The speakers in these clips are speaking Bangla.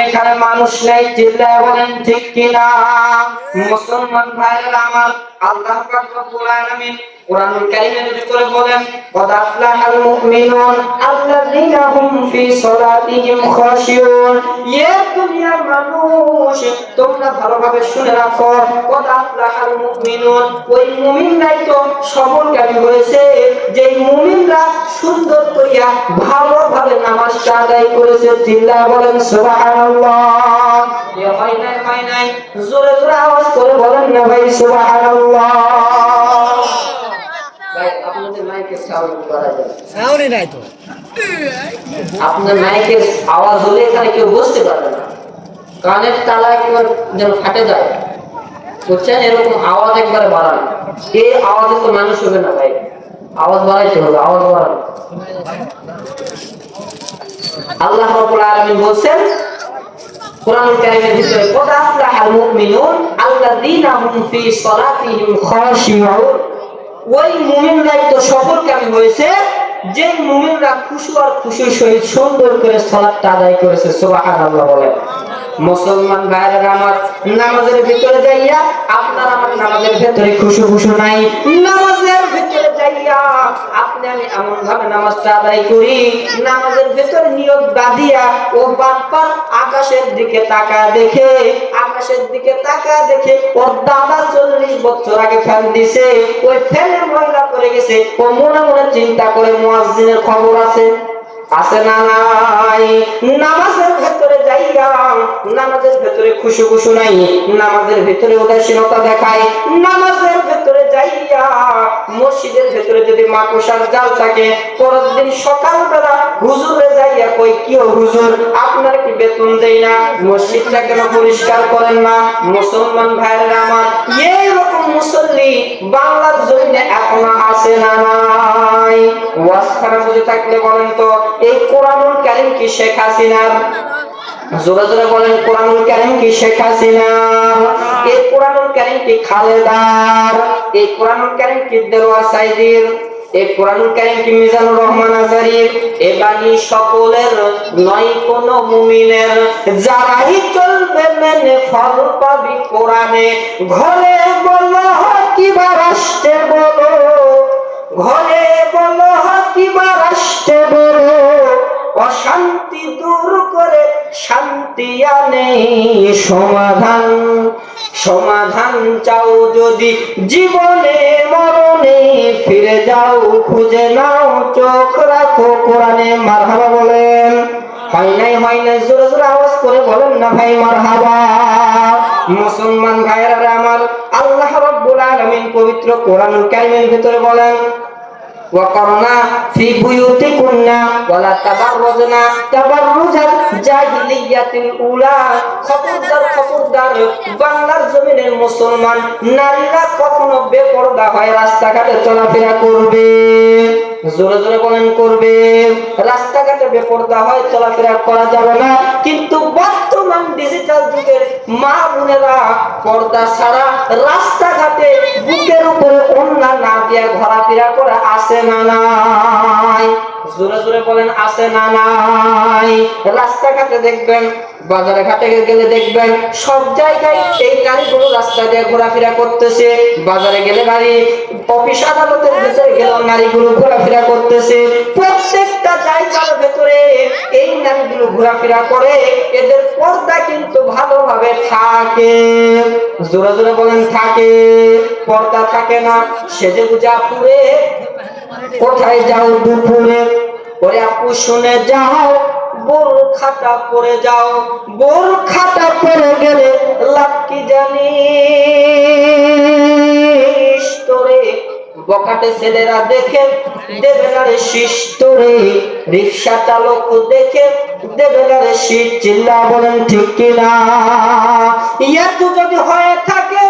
এখানে মানুষ নেই, চিল্লায় বলেন ঠিক কিনা? মুসলমান ভাইরা আমার, আল্লাহ পাক রব্বুল আলামিন কুরআনুল কারীমের ভিতরে বলেন, কদ আফলাহাল মুমিনুন আল্লাযীনা হুম ফি সালাতিহিম খাশিউন। ইয়ে দুনিয়ার মানুষ, তোমরা ভালোভাবে শুনে রাখো, কদ আফলাহাল মুমিনুন, ওই মুমিনরাই তো সফলকামী হয়েছে, যেই মুমিনরা সুন্দর করিয়া ভালোভাবে নামাজটা আদায় করেছে। চিল্লায় বলেন সুবহানাল্লাহ। এ হয় নাই, জোরে জোরে আওয়াজ করে বলেন না ভাই সুবহানাল্লাহ। ভাই আপনাদের মাইকের সাউন্ড করা যায়? সাউন্ডই নাই তো। আপনার মাইকের আওয়াজ হলে এখানে কেউ বুঝতে পারবে না, কানের তালা একবার যেন ফাটে যায়, বুঝছেন? এরকম আওয়াজ একবারে বাড়ান। এই আওয়াজে তো মানুষ হবে না ভাই, আওয়াজ বাড়াইতে হবে, আওয়াজ বাড়ান। আল্লাহ রাব্বুল আলামিন বলেন কুরআনুল কারীমের ভিতরে, কদ আফলাহাল মুমিনুন আল্লাযীনা হুম ফি সালাতিহিম খাশিউন। ওই মুমিনরাই তো সফলকামী হয়েছে, যে মুমিনরা খুশু আর খুশির সহিত সুন্দর করে সালাতটা আদায় করেছে। সুবহানাল্লাহ বলেন। মুসলমান ভাইরা আমার, নামাজের ভিতরে যাইয়া আপনার আমার নামাজের ভিতরে খুশু নাই। নামাজের ভিতরে যাইয়া আপনি আমি এমন ভাবে নামাজটা আদায় করি, নামাজের ভিতরে নিয়ত বাঁধিয়া ও বাপ্পা আকাশের দিকে তাকায় দেখে, আকাশের দিকে তাকায় দেখে ওর দাদা 40 বছর আগে ফ্যান দিছে, ওই ফ্যানের ময়লা পড়ে গেছে, ও মনে মনে চিন্তা করে মুয়াজ্জিনের খবর আছে না নাই? নামাজের ভেতরে যাইয়া নামাজের ভেতরে খুশু নাই, নামাজের ভেতরে উদাসীনতা দেখায়, নামাজের ভেতরে যাইয়া মসজিদের ভেতরে যদি মাকড়সার জাল থাকে, পরের দিন সকালবেলা হুজুরে যাইয়া কই, কি হুজুর আপনার কি বেতন দেই না, মসজিদটা কেন পরিষ্কার করেন না? মুসলমান ভাইরা আমার, এইরকম মুসল্লি বাংলার জমিনে এখনো আছে না নাই? ওয়াজ খানা বুঝে থাকলে বলেন তো, এই কোরআনুল কারীম কি শেখ হাসিনার? জোরে জোরে বলেন, কোরআনুল কারীম কি শেখ হাসিনার? এই কোরআনুল কারীম কি খালেদার? এই কোরআনুল কারীম কি দেলোয়ার সাইদির? এই কোরআনুল কারীম কি মিজানুর রহমান আজারির? এ বাণী সকলের নয় কোন মুমিনের, যারাই চলবে মেনে ফল পাবি কোরআনে। ঘরে বলো কিবা রাষ্ট্রে বলো, ঘরে বলো কিবা রাষ্ট্রে বলো, অশান্তি দূর করে শান্তি আনে সমাধান। সমাধান চাও যদি জীবনে মরণে, ফিরে যাও খুঁজে নাও, চোখ রাখো কোরআনে। মারহাবা বলেন। হয় নাই, জোরে জোরে আওয়াজ করে বলেন না ভাই মারহাবা। মুসলমান ভাইরা আমার, আল্লাহ রাব্বুল আলামিন পবিত্র কোরআনুল কারীমের ভিতরে বলেন, ওয়াকারনা ফি বুয়ুতিকুন্না ওয়ালা তাবাররুজনা তাবাররুজাল জাহিলিয়াতিল উলা। খবরদার বাংলার জমিনের মুসলমান নারীরা কখনো বেপরদা হয় রাস্তাঘাটে চলাফেরা করবে। জোরে জোরে বলেন, করবে। রাস্তাঘাটে বেপরদা হয় চলাফেরা করা যাবে না, কিন্তু বর্তমান ডিজিটাল যুগের মা বোনেরা পর্দা ছাড়া রাস্তাঘাটে বুকের উপরে ওড়না না দিয়ে ঘোরাফেরা করে আসে না নাই? জোরে জোরে বলেন, আসে না নাই? রাস্তাঘাটে দেখবেন, বাজারে ঘাটে গেলে দেখবেন, সব জায়গায় এই নারীগুলো রাস্তা দিয়ে ঘোরাফেরা করতেছে। বাজারে গেলে নারী, অফিস আদালতের ভিতরে গেলেও নারীগুলো ঘোরাফেরা করতেছে। প্রত্যেকটা জায়গার ভেতরে এই নারীগুলো ঘোরাফেরা করে, এদের পর্দা কিন্তু ভালোভাবে থাকে। জোরে জোরে বলেন, থাকে। পর্দা থাকে না, সেজে গুজা পুরে কোথায় যাও দুপুরে? ওরে আপু শুনে যাও, বোরখাটা পরে যাও, বোরখাটা পরে গেলে লাভ কি জানিস তোরে? বকাটে ছেলেরা দেখে দেবে না রে শীষ তোরে, রিক্সা চালক দেখে দেবে না রে শীষ। চিল্লা বলেন ঠিক কিনা? এত যদি হয়ে থাকে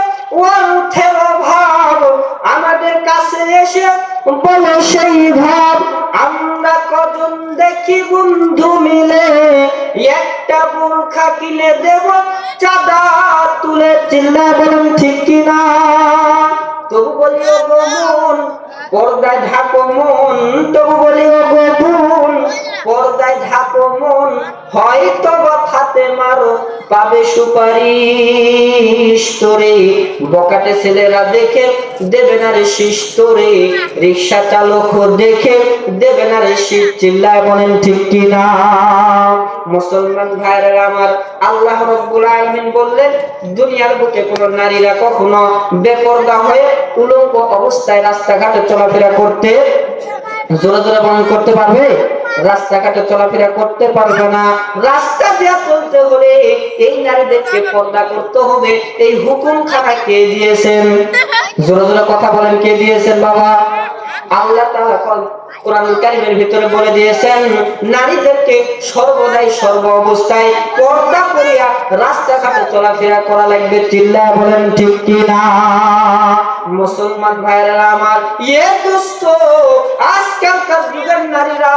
অর্থের অভাব, আমাদের কাছে এসে বলে সেই ভাব। আমরা কজন দেখি বন্ধু মিলে, একটা বোরখা কিনে দেব চাঁদা তুলে। চিল্লা বলেন ঠিক কিনা? তবু বলিও গমন, পর্দায় ঢাকো মন, তবু বলি ও গোপন, পর্দায় ঢাকো মন, হয়তো হাতে মারো পাবে সুপারিশ তোরে, বকাটে ছেলেরা দেখে দেবে না রে শীষ তোরে, রিক্সা চালক দেখে দেবে না রে শীষ। চিল্লায় বলেন ঠিক কিনা? মুসলমান ভাইরা আমার, আল্লাহ রাব্বুল আলামিন বললেন দুনিয়ার বুকে কোন নারীরা কখনো বেপরদা হয়ে উলঙ্গ অবস্থায় রাস্তাঘাটে চলাফেরা করতে, জোরে জোরে বন্ধ করতে পারবে? রাস্তাঘাটে চলাফেরা করতে পারবে না। রাস্তা দিয়ে চলতে হলে এই নারীদেরকে পর্দা করতে হবে। এই হুকুমখানা কে দিয়েছেন? জোরে জোরে কথা বলেন, কে দিয়েছেন বাবা? আল্লাহ তাআলা কোরআনুল কারীমের ভিতরে বলে দিয়েছেন নারীদেরকে সর্বদাই সর্ব অবস্থায় পর্দা করিয়া রাস্তাঘাটে চলাফেরা করা লাগবে। চিল্লায় বলেন ঠিক কিনা? মুসলমান ভাইরা আমার, দোস্ত, আজকালকার যুগের নারীরা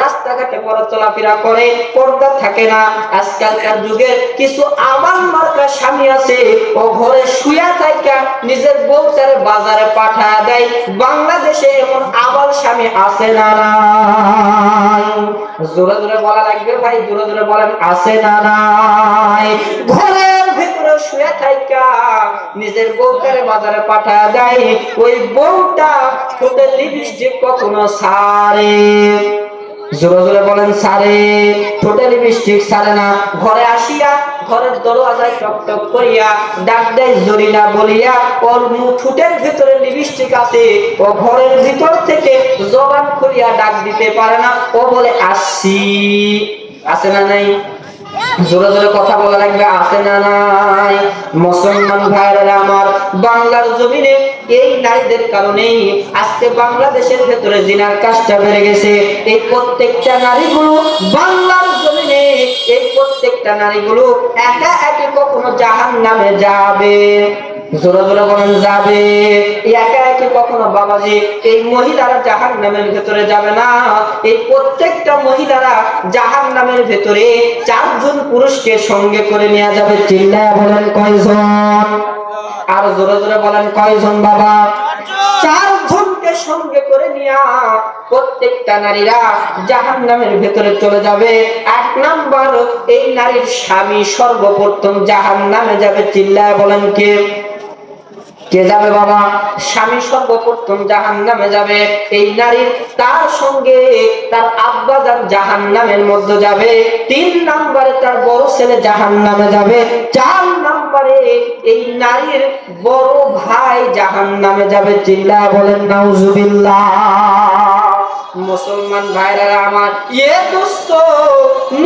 রাস্তাঘাটে পরে চলাফেরা করে, পর্দা থাকে না। আজকালকার যুগের কিছু আবাল মার্কা স্বামী আছে, ও ঘরে শুয়া থাইকা নিজের বউটারে বাজারে পাঠায় দেয়। বাংলাদেশে এমন আবাল স্বামী আছে না নাই? জোরে জোরে বলা লাগবে ভাই, জোরে জোরে বলেন, আছে না নাই? ঘরের ভিতরে শুয়ে থাইকা নিজের বউটারে বাজারে পাঠায় দেয়। ওই বউটা ঠোঁটে লিপস্টিক কখনো ছাড়ে? জোরে জোরে বলেন, ছাড়ে? ঠোঁটে লিপস্টিক ছাড়ে না। ঘরে আসিয়া ঘরের দরওয়াজায় টক টক করিয়া ডাক দেয় জরিনা বলিয়া, ওর ঠোঁটের ভিতরে লিপস্টিক আছে, ও ঘরের ভিতর থেকে জবান খুলিয়া ডাক দিতে পারে না। ও বলে আসছি। আছে না নাই? জোরে জোরে কথা বলা লাগবে, আছে না নাই? মুসলমান ভাইরা আমার, বাংলার জমিনে এই নারীদের কারণেই আজকে বাংলাদেশের ভেতরে জিনার কাজটা বেড়ে গেছে। এই প্রত্যেকটা নারীগুলো বাংলার জমিনে, এই প্রত্যেকটা নারীগুলো একা একা কখনো জাহান্নামে যাবে? জোরে জোরে বলেন, যাবে। একা একা কখনো বাবাজি এই মহিলারা জাহান্নামের ভেতরে যাবে না। এই প্রত্যেকটা মহিলারা জাহান্নামের ভেতরে 4 জন পুরুষকে সঙ্গে করে নিয়ে যাবে। চিল্লায় বলেন কয়জন? আর জোরে জোরে বলেন কয়জন বাবা? 4 জনকে সঙ্গে করে নিয়ে প্রত্যেকটা নারীরা জাহান্নামের ভেতরে চলে যাবে। 1 নাম্বার, এই নারীর স্বামী সর্বপ্রথম জাহান্নামে যাবে। চিল্লায় বলেন কে? কে যাবে বাবা? স্বামী সর্বপ্রথম জাহান্নামে যাবে। এই নারীর তার সঙ্গে তার আব্বাজান জাহান্নামের মধ্যে যাবে। 3 নম্বরে তার বড় ছেলে জাহান্নামে যাবে। 4 নম্বরে এই নারীর বড় ভাই জাহান্নামে যাবে। চিল্লায় বলেন নাউজুবিল্লাহ। মুসলমান ভাইরা আমার, দোস্ত,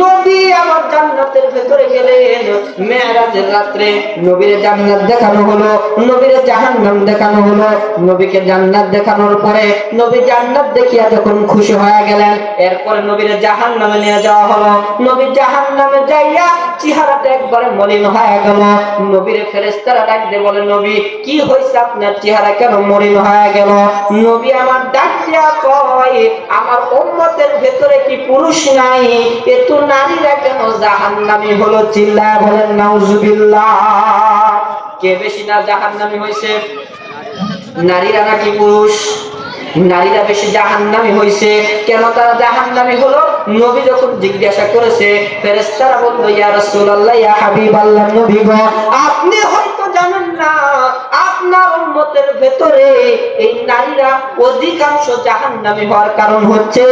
নবী আমার জান্নাতের ভেতরে গেলেন মেরাজের রাত্রে। নবীর জান্নাত দেখানো হলো, নবীর জাহান্নাম দেখানো হলো। নবীকে জান্নাত দেখানোর পরে নবী জান্নাত দেখিয়া যখন খুশি হয়ে গেলেন, এরপরে নবীর জাহান্নামে নিয়ে যাওয়া হলো। নবী জাহান্নামে যাইয়া চেহারাটা একবারে মলিন হয়ে গেল। নবীর ফেরেশতারা ডাক দিয়ে বলে, নবী কি হয়েছে, আপনার চেহারা কেন মলিন হয়ে গেল? নবী আমার ডাক দিয়া কয়, আমার উম্মতের ভেতরে কি পুরুষ নাই? এত নারীরা কেন জাহান্নামী হলো? চিল্লায় বলেন নাউজুবিল্লাহ। কে বেশি না জাহান্নামী হয়েছে, নারীরা নাকি পুরুষ? নারীরা বেশি জাহান্নামী হয়েছে। কেন তারা জাহান্নামী হলো? নবী যখন জিজ্ঞাসা করেছে, ফেরেশতারা বলল, ইয়া রাসূলুল্লাহ, ইয়া হাবিবাল্লাহ, নবী গো, আপনি হয়তো জানেন না আপনার উম্মতের ভেতরে এই নারীরা অধিকাংশ জাহান্নামী হওয়ার কারণ হচ্ছে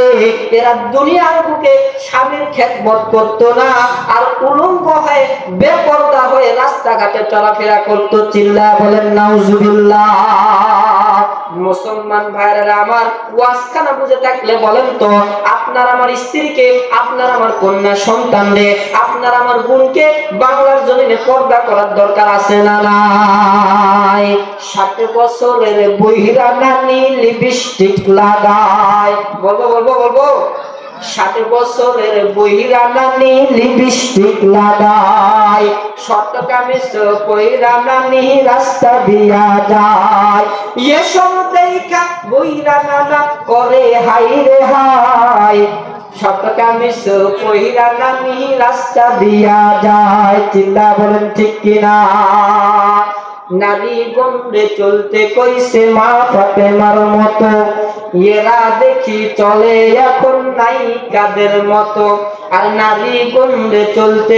এরা দুনিয়ার বুকে স্বামীর খেদমত করতো না, আর উলঙ্গ হয়ে বেপরদা হয়ে রাস্তাঘাটে চলাফেরা করতো। চিল্লায় বলেন নাউজুবিল্লাহ। মুসলমান ভাইরা আমার, ওয়াজখানা বুঝে থাকলে বলেন তো, আপনার আমার স্ত্রীকে, আপনার আমার কন্যা সন্তানকে, আপনার আমার বোনকে বাংলার জমিনে পর্দা করার দরকার আছে না নাই? 60 বছরের বহিরা নানি লিপস্টিক লাগায়। বলবো বলবো বলবো 60 বছরের বহিরা নানি লিপস্টিক লাগায়, শর্ট কামিজ পইরা নানি রাস্তা দিয়া যায়। এসব দেখা বহিরা নানা করে হাই রে হাই, শর্ট কামিজ পইরা নানি রাস্তা দিয়া যায়। চিল্লা বলেন ঠিক কিনা? নারী গন্ডে চলতে কইছে মা ফাতেমার মতো, এরা দেখি চলে এখন নাই কাদের মতো। আর নারী গন্ডে চলতে